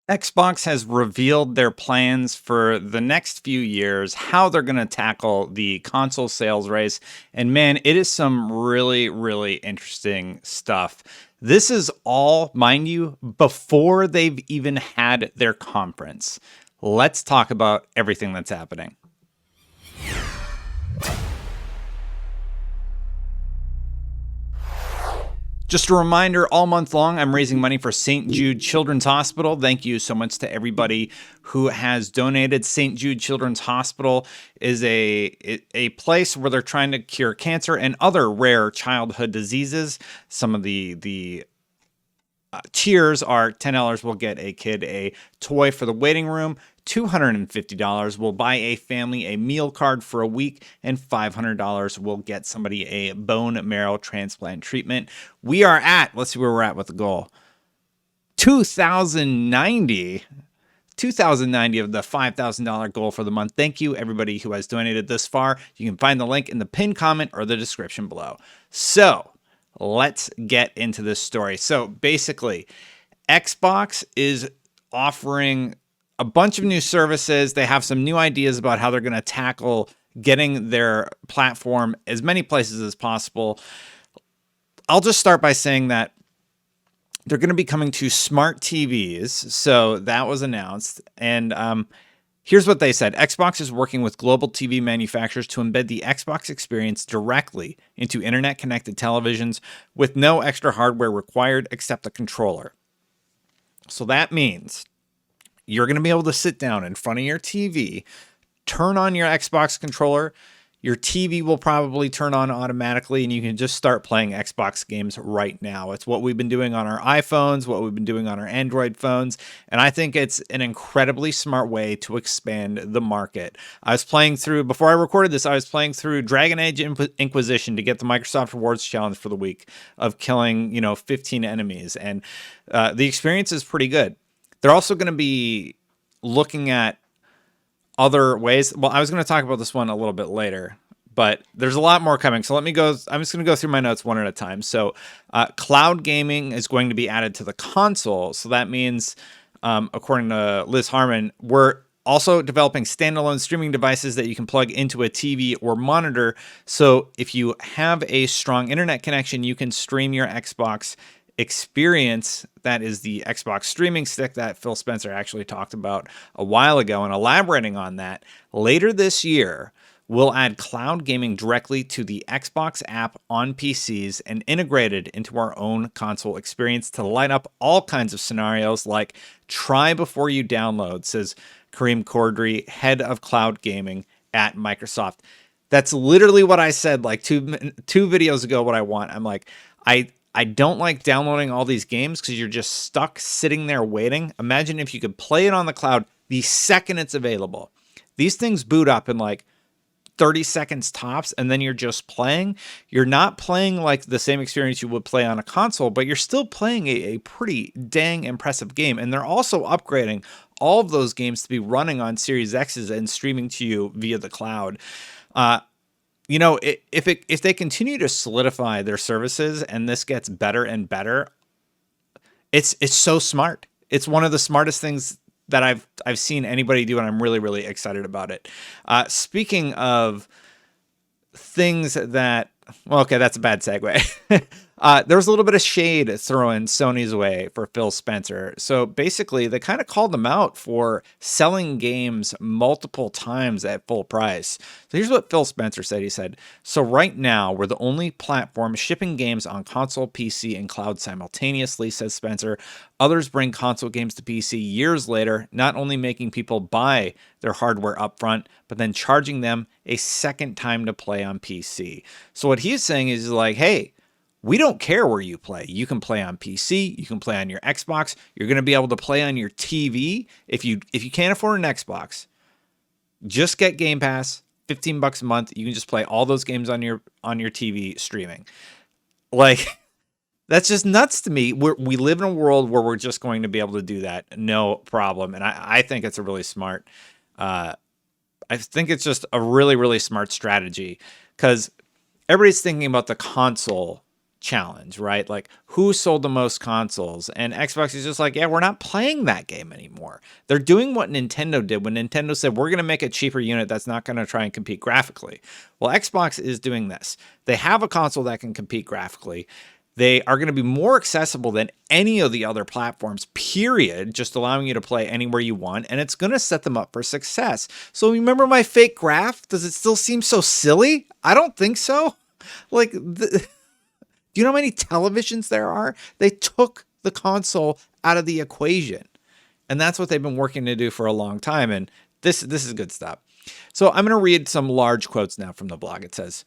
Xbox has revealed their plans for the next few years, how they're going to tackle the console sales race. And man, it is some really, really interesting stuff. This is all, mind you, before they've even had their conference. Let's talk about everything that's happening. Just a reminder, all month long, I'm raising money for St. Jude Children's Hospital. Thank you so much to everybody who has donated. St. Jude Children's Hospital is a place where they're trying to cure cancer and other rare childhood diseases. Some of the tiers are $10 will get a kid a toy for the waiting room, $250 will buy a family a meal card for a week, and $500 will get somebody a bone marrow transplant treatment. We are at, let's see where we're at with the goal, 2,090 of the $5,000 goal for the month. Thank you, everybody who has donated this far. You can find the link in the pinned comment or the description below. So let's get into this story. So basically, Xbox is offering a bunch of new services. They have some new ideas about how they're going to tackle getting their platform as many places as possible. I'll just start by saying that they're going to be coming to smart TVs. So that was announced. And here's what they said. Xbox is working with global TV manufacturers to embed the Xbox experience directly into internet-connected televisions with no extra hardware required except the controller. So that means you're going to be able to sit down in front of your TV, turn on your Xbox controller. Your TV will probably turn on automatically, and you can just start playing Xbox games right now. It's what we've been doing on our iPhones, what we've been doing on our Android phones, and I think it's an incredibly smart way to expand the market. I was playing through, before I recorded this, I was playing through Dragon Age Inquisition to get the Microsoft Rewards Challenge for the week of killing, 15 enemies, and the experience is pretty good. They're also going to be looking at other ways. Well, I was going to talk about this one a little bit later, but there's a lot more coming. So let me go. I'm just going to go through my notes one at a time. So cloud gaming is going to be added to the console. So that means, according to Liz Harmon, we're also developing standalone streaming devices that you can plug into a TV or monitor. So if you have a strong internet connection, you can stream your Xbox experience. That is the Xbox streaming stick that Phil Spencer actually talked about a while ago. And elaborating on that, later this year, we'll add cloud gaming directly to the Xbox app on PCs and integrate it into our own console experience to light up all kinds of scenarios like try before you download, says Kareem Cordry, head of cloud gaming at Microsoft. That's literally what I said like two videos ago, what I want. I'm like, I don't like downloading all these games because you're just stuck sitting there waiting. Imagine if you could play it on the cloud the second it's available. These things boot up in like 30 seconds tops, and then you're just playing. You're not playing like the same experience you would play on a console, but you're still playing a pretty dang impressive game. And they're also upgrading all of those games to be running on Series X's and streaming to you via the cloud. If they continue to solidify their services and this gets better and better, it's so smart. It's one of the smartest things that I've seen anybody do, and I'm really, really excited about it. Speaking of things that, well, okay, that's a bad segue. There was a little bit of shade thrown Sony's way for Phil Spencer. So basically, they kind of called them out for selling games multiple times at full price. So here's what Phil Spencer said. He said, "So right now, we're the only platform shipping games on console, PC, and cloud simultaneously," says Spencer. "Others bring console games to PC years later, not only making people buy their hardware upfront, but then charging them a second time to play on PC." So what he's saying is like, hey, we don't care where you play. You can play on PC. You can play on your Xbox. You're going to be able to play on your TV. If you can't afford an Xbox, just get Game Pass, $15 a month. You can just play all those games on your TV streaming. Like, that's just nuts to me. We live in a world where we're just going to be able to do that, no problem. And I think it's a really smart. I think it's just a really, really smart strategy because everybody's thinking about the console challenge, right? Like, who sold the most consoles? And Xbox is just like, yeah, we're not playing that game anymore. They're doing what Nintendo did when Nintendo said, we're going to make a cheaper unit that's not going to try and compete graphically. Well, Xbox is doing this. They have a console that can compete graphically. They are going to be more accessible than any of the other platforms, period, just allowing you to play anywhere you want, and it's going to set them up for success. So remember my fake graph? Does it still seem so silly? I don't think so. Like, do you know how many televisions there are? They took the console out of the equation. And that's what they've been working to do for a long time. And this is good stuff. So I'm going to read some large quotes now from the blog. It says,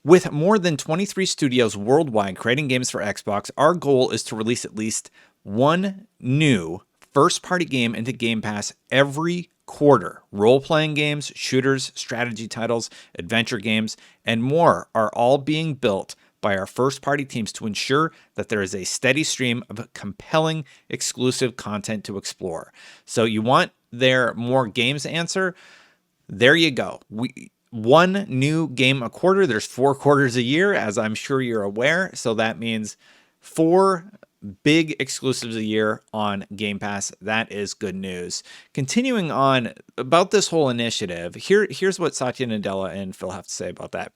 with more than 23 studios worldwide creating games for Xbox, our goal is to release at least one new first-party game into Game Pass every quarter. Role-playing games, shooters, strategy titles, adventure games, and more are all being built by our first-party teams to ensure that there is a steady stream of compelling exclusive content to explore. So you want their more games answer? There you go. One new game a quarter. There's 4 quarters a year, as I'm sure you're aware. So that means 4 big exclusives a year on Game Pass. That is good news. Continuing on about this whole initiative, here's what Satya Nadella and Phil have to say about that.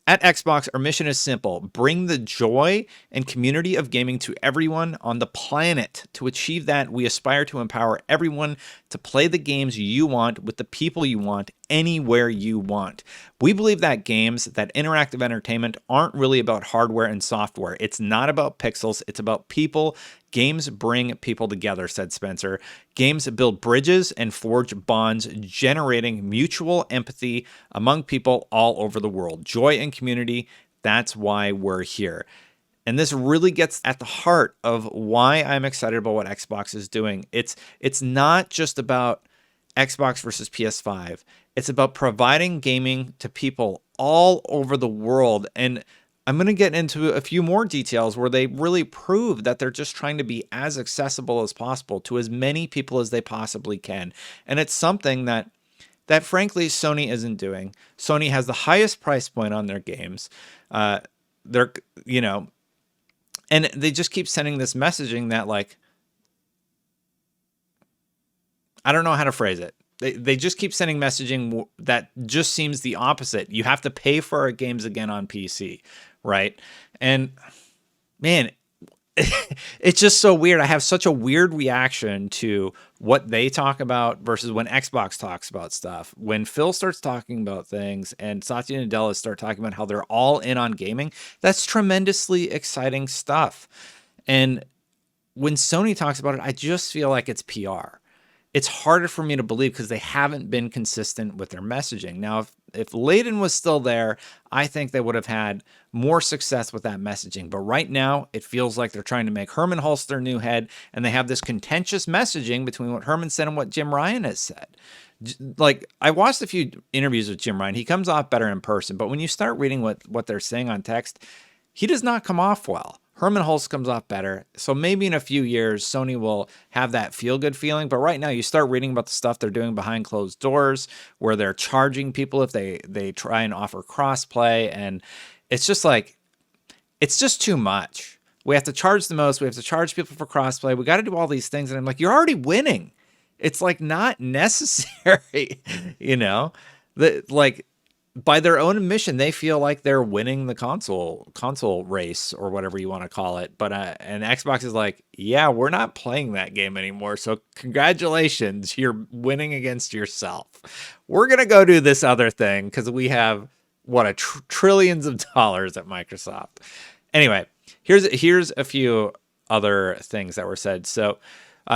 At Xbox, our mission is simple. Bring the joy and community of gaming to everyone on the planet. To achieve that, we aspire to empower everyone to play the games you want with the people you want anywhere you want. We believe that games, that interactive entertainment, aren't really about hardware and software. It's not about pixels. It's about people. Games bring people together, said Spencer. Games build bridges and forge bonds, generating mutual empathy among people all over the world. Joy and community, that's why we're here. And this really gets at the heart of why I'm excited about what Xbox is doing. It's not just about Xbox versus PS5. It's about providing gaming to people all over the world. And I'm going to get into a few more details where they really prove that they're just trying to be as accessible as possible to as many people as they possibly can. And it's something that frankly Sony isn't doing. Sony has the highest price point on their games. They're, and they just keep sending this messaging that, like, I don't know how to phrase it. They just keep sending messaging that just seems the opposite. You have to pay for our games again on PC, right? And man, it's just so weird. I have such a weird reaction to what they talk about versus when Xbox talks about stuff. When Phil starts talking about things and Satya Nadella start talking about how they're all in on gaming, that's tremendously exciting stuff. And when Sony talks about it, I just feel like it's PR. It's harder for me to believe because they haven't been consistent with their messaging. Now, if Layden was still there, I think they would have had more success with that messaging. But right now, it feels like they're trying to make Herman Hulst their new head, and they have this contentious messaging between what Herman said and what Jim Ryan has said. Like, I watched a few interviews with Jim Ryan. He comes off better in person, but when you start reading what they're saying on text, he does not come off well. Herman Hulst comes off better. So maybe in a few years, Sony will have that feel-good feeling. But right now, you start reading about the stuff they're doing behind closed doors, where they're charging people if they try and offer crossplay. And it's just like, it's just too much. We have to charge the most. We have to charge people for crossplay. We got to do all these things. And I'm like, you're already winning. It's like not necessary, by their own admission, they feel like they're winning the console race or whatever you want to call it. But and Xbox is like, yeah, we're not playing that game anymore. So congratulations, you're winning against yourself. We're gonna go do this other thing because we have trillions of dollars at Microsoft. Anyway, here's a few other things that were said. So.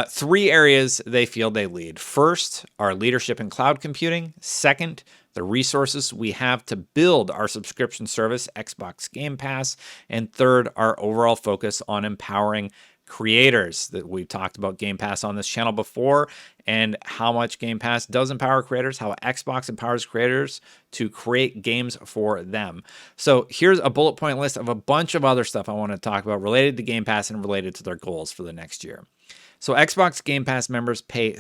3 areas they feel they lead. First, our leadership in cloud computing. Second, the resources we have to build our subscription service, Xbox Game Pass. And third, our overall focus on empowering creators. That we've talked about Game Pass on this channel before and how much Game Pass does empower creators, how Xbox empowers creators to create games for them. So here's a bullet point list of a bunch of other stuff I want to talk about related to Game Pass and related to their goals for the next year. So Xbox Game Pass members play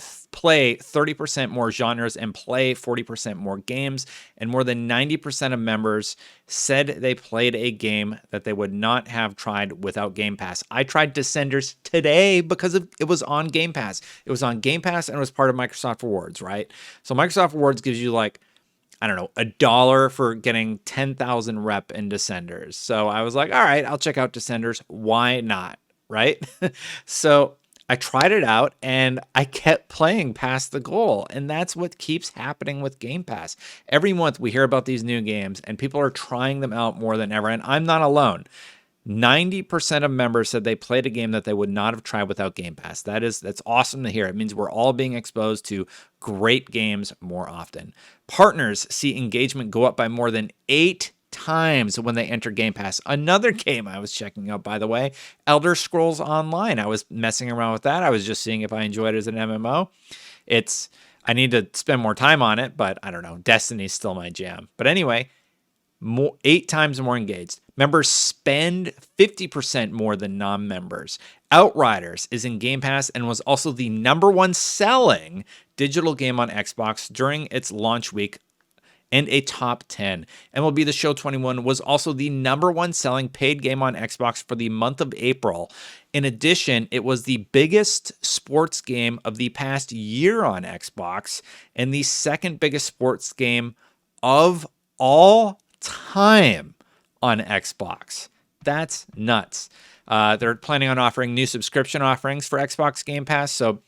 30% more genres and play 40% more games, and more than 90% of members said they played a game that they would not have tried without Game Pass. I tried Descenders today because it was on Game Pass. It was on Game Pass and it was part of Microsoft Rewards, right? So Microsoft Rewards gives you like, I don't know, $1 for getting 10,000 rep in Descenders. So I was like, all right, I'll check out Descenders. Why not? Right? So I tried it out and I kept playing past the goal. And that's what keeps happening with Game Pass. Every month we hear about these new games and people are trying them out more than ever. And I'm not alone. 90% of members said they played a game that they would not have tried without Game Pass. That's awesome to hear. It means we're all being exposed to great games more often. Partners see engagement go up by more than 8 times when they enter Game Pass. Another game I was checking out, by the way, Elder Scrolls Online. I was messing around with that. I was just seeing if I enjoyed it as an MMO. I need to spend more time on it, but I don't know. Destiny's still my jam. But anyway, 8 times more engaged. Members spend 50% more than non-members. Outriders is in Game Pass and was also the #1 selling digital game on Xbox during its launch week and a top 10. MLB The Show 21 was also the #1 selling paid game on Xbox for the month of April. In addition, it was the biggest sports game of the past year on Xbox and the second biggest sports game of all time on Xbox. That's nuts. They're planning on offering new subscription offerings for Xbox Game Pass, so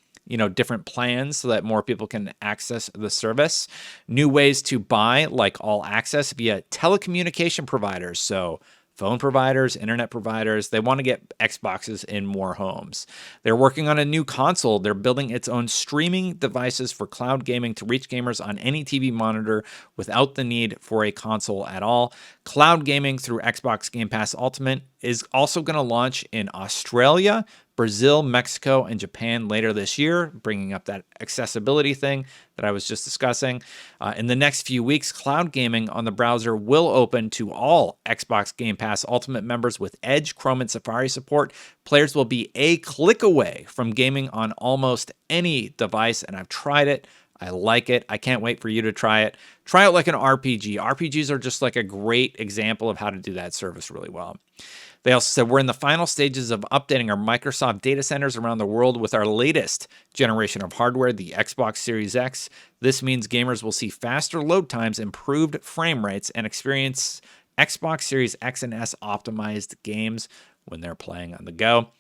different plans so that more people can access the service. New ways to buy, like all access via telecommunication providers, so phone providers, internet providers. They want to get Xboxes in more homes. They're working on a new console. They're building its own streaming devices for cloud gaming to reach gamers on any TV monitor without the need for a console at all. Cloud gaming through Xbox Game Pass Ultimate is also going to launch in Australia, Brazil, Mexico, and Japan later this year, bringing up that accessibility thing that I was just discussing. In the next few weeks, cloud gaming on the browser will open to all Xbox Game Pass Ultimate members with Edge, Chrome, and Safari support. Players will be a click away from gaming on almost any device, and I've tried it. I like it. I can't wait for you to try it. Try it like an RPG. RPGs are just like a great example of how to do that service really well. They also said we're in the final stages of updating our Microsoft data centers around the world with our latest generation of hardware, the Xbox Series X. This means gamers will see faster load times, improved frame rates, and experience Xbox Series X and S optimized games when they're playing on the go.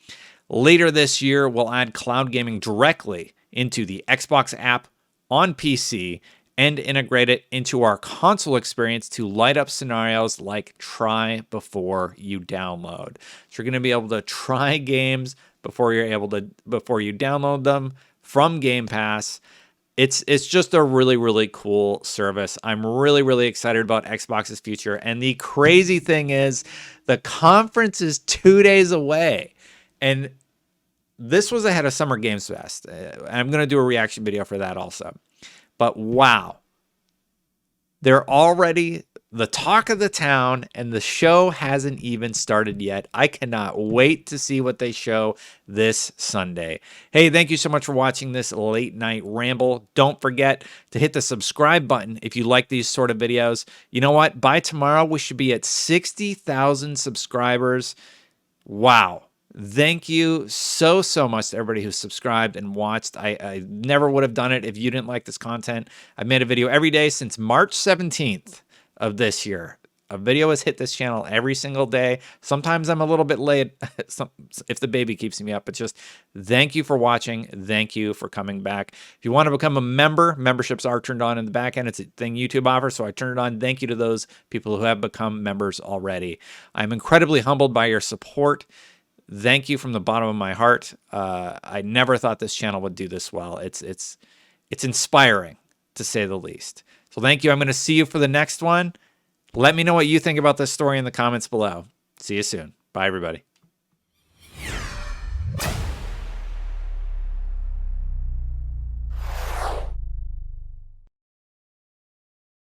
Later this year, we'll add cloud gaming directly into the Xbox app on PC and integrate it into our console experience to light up scenarios like try before you download. So you're going to be able to try games before you download them from Game Pass. It's just a really, really cool service. I'm really, really excited about Xbox's future. And the crazy thing is the conference is 2 days away. And this was ahead of Summer Games Fest. I'm going to do a reaction video for that also. But wow, they're already the talk of the town, and the show hasn't even started yet. I cannot wait to see what they show this Sunday. Hey, thank you so much for watching this late night ramble. Don't forget to hit the subscribe button if you like these sort of videos. You know what? By tomorrow, we should be at 60,000 subscribers. Wow. Thank you so much to everybody who subscribed and watched. I never would have done it if you didn't like this content. I've made a video every day since March 17th of this year. A video has hit this channel every single day. Sometimes I'm a little bit late if the baby keeps me up, but just thank you for watching. Thank you for coming back. If you want to become a member, memberships are turned on in the back end. It's a thing YouTube offers, so I turned it on. Thank you to those people who have become members already. I'm incredibly humbled by your support. Thank you from the bottom of my heart. I never thought this channel would do this well. It's inspiring, to say the least. So thank you. I'm going to see you for the next one. Let me know what you think about this story in the comments below. See you soon. Bye, everybody.